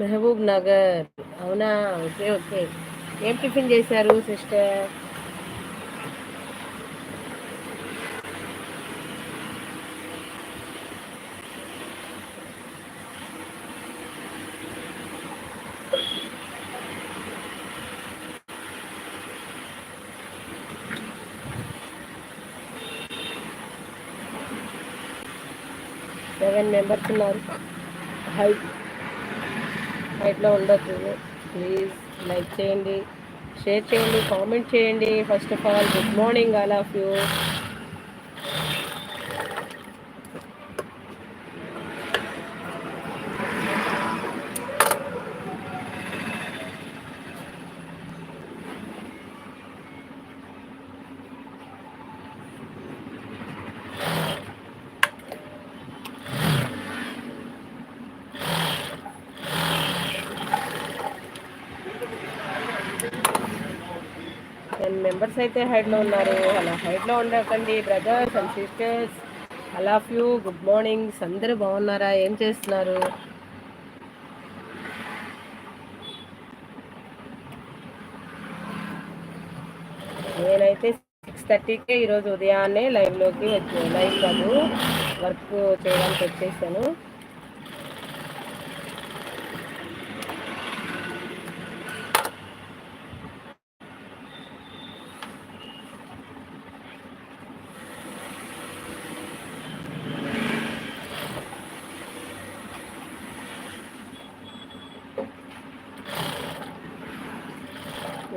మెహబూబ్ నగర్. అవునా? Okay, okay. ఏం tiffin చేశారు సిస్టర్? సెవెన్ మెంబర్స్ ఉన్నారు. హైట్ హైట్లో ఉండొద్దు. ప్లీజ్ లైక్ చేయండి, షేర్ చేయండి, కామెంట్ చేయండి. First of all good morning all of you. Ten members అయితే హైట్లో ఉన్నారు. అలా హైట్లో ఉండకండి brothers and sisters. All of you good mornings. అందరూ బాగున్నారా? ఏం చేస్తున్నారు? నేనైతే 6:30కే ఈరోజు ఉదయాన్నే లైవ్లోకి వచ్చాను. లైవ్ కాదు, వర్క్ చేయడానికి వచ్చేసాను.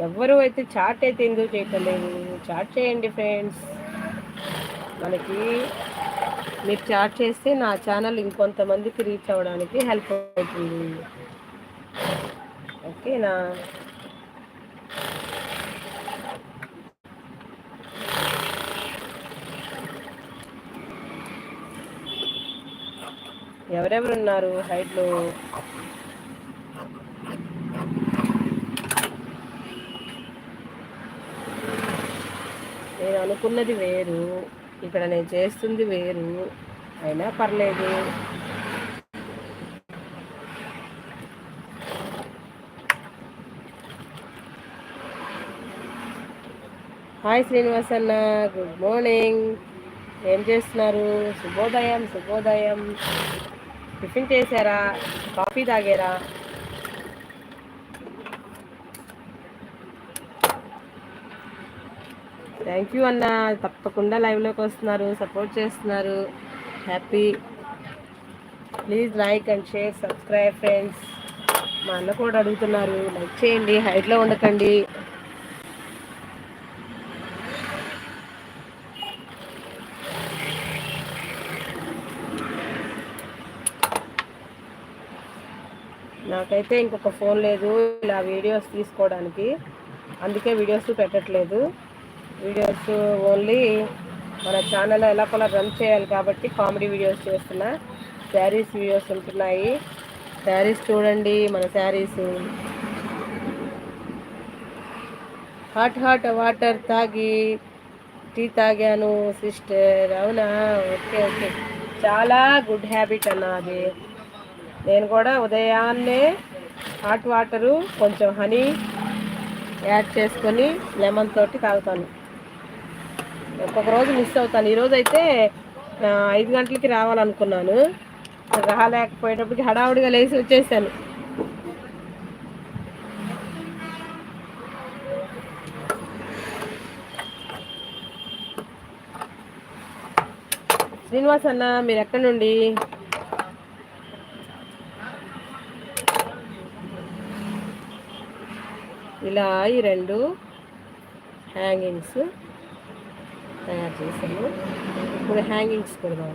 ఎవ్వరూ అయితే చాట్ అయితే ఎందుకు చేయట్లేదు? చాట్ చేయండి ఫ్రెండ్స్. మనకి మీరు చాట్ చేస్తే నా ఛానల్ ఇంకొంతమందికి రీచ్ అవ్వడానికి హెల్ప్ అవుతుంది. ఓకేనా? ఎవరెవరు ఉన్నారు హైట్లో? నేను అనుకున్నది వేరు, ఇక్కడ నేను చేస్తుంది వేరు. అయినా పర్లేదు. హాయ్ శ్రీనివాస్ అన్న, గుడ్ మార్నింగ్. ఏం చేస్తున్నారు? శుభోదయం, శుభోదయం. టిఫిన్ చేశారా? కాఫీ తాగారా? థ్యాంక్ యూ అన్న, తప్పకుండా లైవ్లోకి వస్తున్నారు, సపోర్ట్ చేస్తున్నారు. Happy. Please like and share, subscribe friends. మా అన్న కూడా అడుగుతున్నారు, లైక్ చేయండి, హైట్లో ఉండకండి. నాకైతే ఇంకొక ఫోన్ లేదు ఇలా వీడియోస్ తీసుకోవడానికి, అందుకే వీడియోస్ పెట్టట్లేదు. వీడియోస్ ఓన్లీ మన ఛానల్లో ఎలా కూడా రన్ చేయాలి కాబట్టి కామెడీ వీడియోస్ చేస్తున్నా. శారీస్ వీడియోస్ ఉంటున్నాయి. శారీస్ చూడండి, మన శారీస్. హాట్ హాట్ వాటర్ తాగి టీ తాగాను సిస్టర్. అవునా? Okay, okay. చాలా గుడ్ హ్యాబిట్ అన్నది. నేను కూడా ఉదయాన్నే హాట్ వాటరు కొంచెం హనీ యాడ్ చేసుకొని లెమన్ తోటి తాగుతాను. ఒక్కొక్క రోజు మిస్ అవుతాను. ఈరోజు అయితే 5 గంటలకి రావాలనుకున్నాను, రాలేకపోయేటప్పటికి హడావుడిగా లేచి వచ్చేసాను. శ్రీనివాస్ అన్న, మీరు ఎక్కడి నుండి? ఇలా ఈ 2 హ్యాంగింగ్స్ తయారు చేశాను. ఇప్పుడు హ్యాంగింగ్స్ కొడదాం.